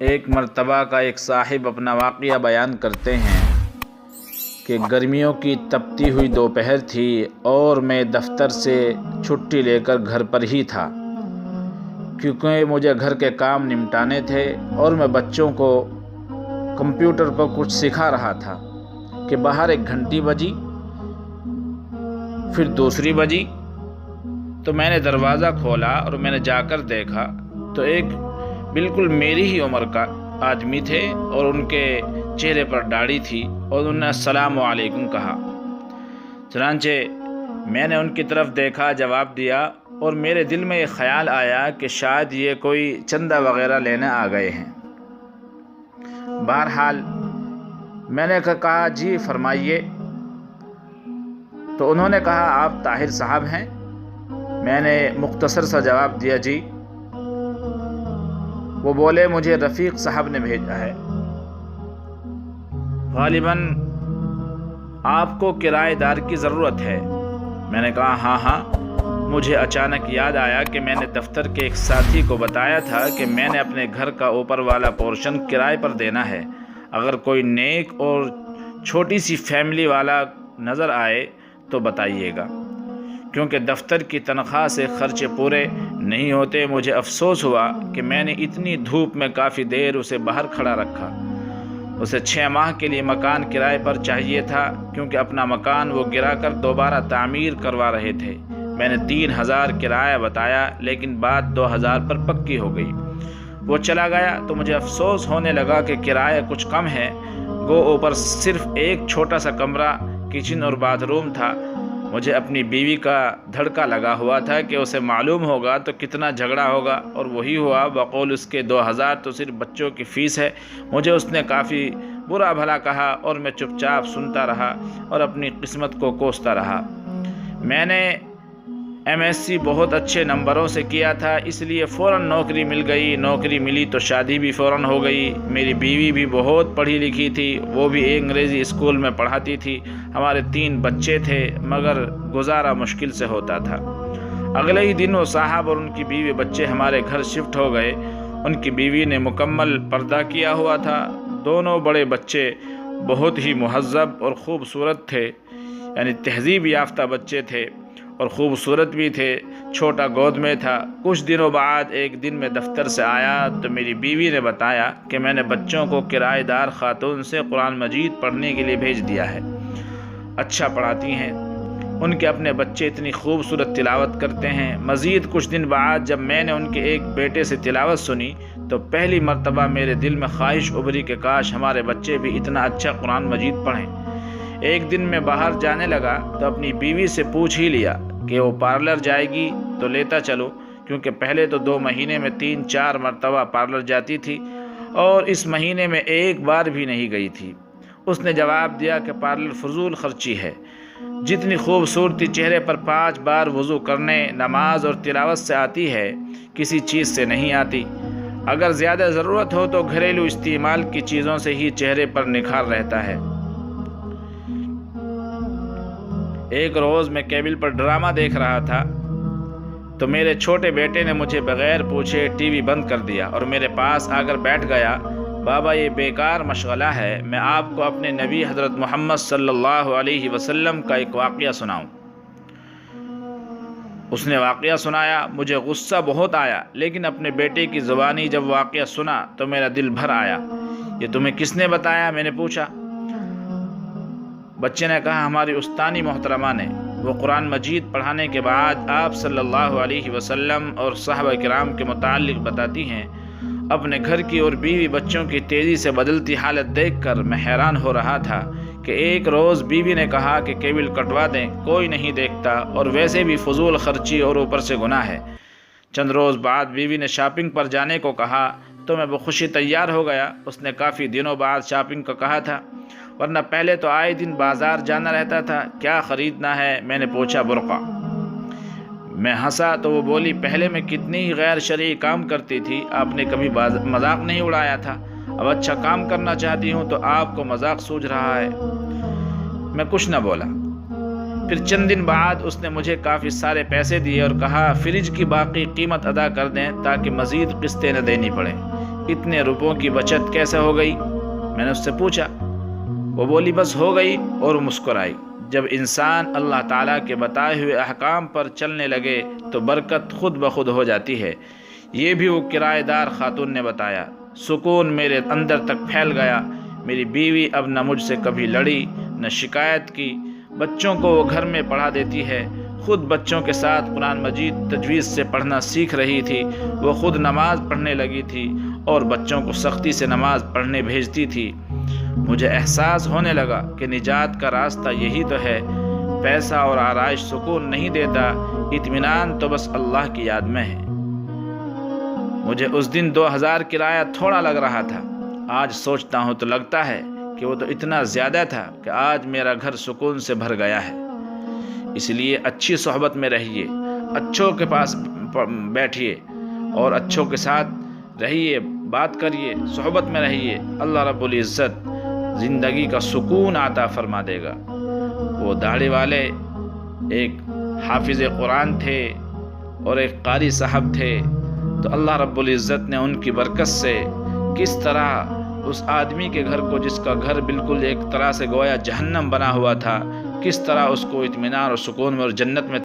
ایک مرتبہ کا ایک صاحب اپنا واقعہ بیان کرتے ہیں کہ گرمیوں کی تپتی ہوئی دوپہر تھی اور میں دفتر سے چھٹی لے کر گھر پر ہی تھا، کیونکہ مجھے گھر کے کام نمٹانے تھے اور میں بچوں کو کمپیوٹر پر کچھ سکھا رہا تھا کہ باہر ایک گھنٹی بجی، پھر دوسری بجی، تو میں نے دروازہ کھولا اور میں نے جا کر دیکھا تو ایک بالکل میری ہی عمر کا آدمی تھے اور ان کے چہرے پر داڑھی تھی اور انہوں نے السلام علیکم کہا۔ چنانچہ میں نے ان کی طرف دیکھا، جواب دیا اور میرے دل میں یہ خیال آیا کہ شاید یہ کوئی چندہ وغیرہ لینے آ گئے ہیں۔ بہرحال میں نے کہا جی فرمائیے، تو انہوں نے کہا آپ طاہر صاحب ہیں؟ میں نے مختصر سا جواب دیا جی۔ وہ بولے مجھے رفیق صاحب نے بھیجا ہے، غالباً آپ کو کرایہ دار کی ضرورت ہے۔ میں نے کہا ہاں، مجھے اچانک یاد آیا کہ میں نے دفتر کے ایک ساتھی کو بتایا تھا کہ میں نے اپنے گھر کا اوپر والا پورشن کرائے پر دینا ہے، اگر کوئی نیک اور چھوٹی سی فیملی والا نظر آئے تو بتائیے گا، کیونکہ دفتر کی تنخواہ سے خرچے پورے نہیں ہوتے۔ مجھے افسوس ہوا کہ میں نے اتنی دھوپ میں کافی دیر اسے باہر کھڑا رکھا۔ اسے 6 ماہ کے لیے مکان کرائے پر چاہیے تھا، کیونکہ اپنا مکان وہ گرا کر دوبارہ تعمیر کروا رہے تھے۔ میں نے 3000 کرایہ بتایا، لیکن بات 2000 پر پکی ہو گئی۔ وہ چلا گیا تو مجھے افسوس ہونے لگا کہ کرایہ کچھ کم ہے، گو اوپر صرف ایک چھوٹا سا کمرہ، کچن اور باتھ روم تھا۔ مجھے اپنی بیوی کا دھڑکا لگا ہوا تھا کہ اسے معلوم ہوگا تو کتنا جھگڑا ہوگا، اور وہی ہوا۔ بقول اس کے 2000 تو صرف بچوں کی فیس ہے۔ مجھے اس نے کافی برا بھلا کہا اور میں چپ چاپ سنتا رہا اور اپنی قسمت کو کوستا رہا۔ میں نے MSc بہت اچھے نمبروں سے کیا تھا، اس لیے فوراً نوکری مل گئی۔ نوکری ملی تو شادی بھی فوراً ہو گئی۔ میری بیوی بھی بہت پڑھی لکھی تھی، وہ بھی ایک انگریزی اسکول میں پڑھاتی تھی۔ ہمارے 3 بچے تھے، مگر گزارا مشکل سے ہوتا تھا۔ اگلے ہی دن وہ صاحب اور ان کی بیوی بچے ہمارے گھر شفٹ ہو گئے۔ ان کی بیوی نے مکمل پردہ کیا ہوا تھا۔ دونوں بڑے بچے بہت ہی مہذب اور خوبصورت تھے، یعنی تہذیب یافتہ بچے تھے اور خوبصورت بھی تھے۔ چھوٹا گود میں تھا۔ کچھ دنوں بعد ایک دن میں دفتر سے آیا تو میری بیوی نے بتایا کہ میں نے بچوں کو کرایہ دار خاتون سے قرآن مجید پڑھنے کے لیے بھیج دیا ہے۔ اچھا پڑھاتی ہیں، ان کے اپنے بچے اتنی خوبصورت تلاوت کرتے ہیں۔ مزید کچھ دن بعد جب میں نے ان کے ایک بیٹے سے تلاوت سنی تو پہلی مرتبہ میرے دل میں خواہش ابھری کہ کاش ہمارے بچے بھی اتنا اچھا قرآن مجید پڑھیں۔ ایک دن میں باہر جانے لگا تو اپنی بیوی سے پوچھ ہی لیا کہ وہ پارلر جائے گی تو لیتا چلو، کیونکہ پہلے تو 2 مہینے میں 3-4 مرتبہ پارلر جاتی تھی اور اس مہینے میں ایک بار بھی نہیں گئی تھی۔ اس نے جواب دیا کہ پارلر فضول خرچی ہے، جتنی خوبصورتی چہرے پر 5 بار وضو کرنے، نماز اور تلاوت سے آتی ہے، کسی چیز سے نہیں آتی۔ اگر زیادہ ضرورت ہو تو گھریلو استعمال کی چیزوں سے ہی چہرے پر نکھار رہتا ہے۔ ایک روز میں کیبل پر ڈرامہ دیکھ رہا تھا تو میرے چھوٹے بیٹے نے مجھے بغیر پوچھے ٹی وی بند کر دیا اور میرے پاس آ کر بیٹھ گیا۔ بابا یہ بیکار مشغلہ ہے، میں آپ کو اپنے نبی حضرت محمد صلی اللہ علیہ وسلم کا ایک واقعہ سناؤں۔ اس نے واقعہ سنایا، مجھے غصہ بہت آیا، لیکن اپنے بیٹے کی زبانی جب واقعہ سنا تو میرا دل بھر آیا۔ یہ تمہیں کس نے بتایا؟ میں نے پوچھا۔ بچے نے کہا ہماری استانی محترمہ نے۔ وہ قرآن مجید پڑھانے کے بعد آپ صلی اللہ علیہ وسلم اور صحابہ کرام کے متعلق بتاتی ہیں۔ اپنے گھر کی اور بیوی بچوں کی تیزی سے بدلتی حالت دیکھ کر میں حیران ہو رہا تھا کہ ایک روز بیوی نے کہا کہ کیبل کٹوا دیں، کوئی نہیں دیکھتا اور ویسے بھی فضول خرچی اور اوپر سے گناہ ہے۔ چند روز بعد بیوی نے شاپنگ پر جانے کو کہا تو میں بخوشی تیار ہو گیا۔ اس نے کافی دنوں بعد شاپنگ کا کہا تھا، ورنہ پہلے تو آئے دن بازار جانا رہتا تھا۔ کیا خریدنا ہے؟ میں نے پوچھا۔ برقع۔ میں ہنسا تو وہ بولی پہلے میں کتنی ہی غیر شرعی کام کرتی تھی، آپ نے کبھی مذاق نہیں اڑایا تھا، اب اچھا کام کرنا چاہتی ہوں تو آپ کو مذاق سوچ رہا ہے۔ میں کچھ نہ بولا۔ پھر چند دن بعد اس نے مجھے کافی سارے پیسے دیے اور کہا فریج کی باقی قیمت ادا کر دیں تاکہ مزید قسطیں نہ دینی پڑیں، اتنے روپوں کی بچت کیسے ہو گئی؟ میں نے اس سے پوچھا۔ وہ بولی بس ہو گئی، اور مسکرائی۔ جب انسان اللہ تعالیٰ کے بتائے ہوئے احکام پر چلنے لگے تو برکت خود بخود ہو جاتی ہے۔ یہ بھی وہ کرایہ دار خاتون نے بتایا۔ سکون میرے اندر تک پھیل گیا۔ میری بیوی اب نہ مجھ سے کبھی لڑی، نہ شکایت کی۔ بچوں کو وہ گھر میں پڑھا دیتی ہے، خود بچوں کے ساتھ قرآن مجید تجویز سے پڑھنا سیکھ رہی تھی۔ وہ خود نماز پڑھنے لگی تھی اور بچوں کو سختی سے نماز پڑھنے بھیجتی تھی۔ مجھے احساس ہونے لگا کہ نجات کا راستہ یہی تو ہے۔ پیسہ اور آرائش سکون نہیں دیتا، اطمینان تو بس اللہ کی یاد میں ہے۔ مجھے اس دن 2000 کرایہ تھوڑا لگ رہا تھا۔ آج سوچتا ہوں تو لگتا ہے کہ وہ تو اتنا زیادہ تھا کہ آج میرا گھر سکون سے بھر گیا ہے۔ اس لیے اچھی صحبت میں رہیے، اچھوں کے پاس بیٹھیے اور اچھوں کے ساتھ رہیے، بات کریے، صحبت میں رہیے۔ اللہ رب العزت زندگی کا سکون عطا فرما دے گا۔ وہ داڑھی والے ایک حافظ قرآن تھے اور ایک قاری صاحب تھے، تو اللہ رب العزت نے ان کی برکت سے کس طرح اس آدمی کے گھر کو، جس کا گھر بالکل ایک طرح سے گویا جہنم بنا ہوا تھا، کس طرح اس کو اطمینان اور سکون میں اور جنت میں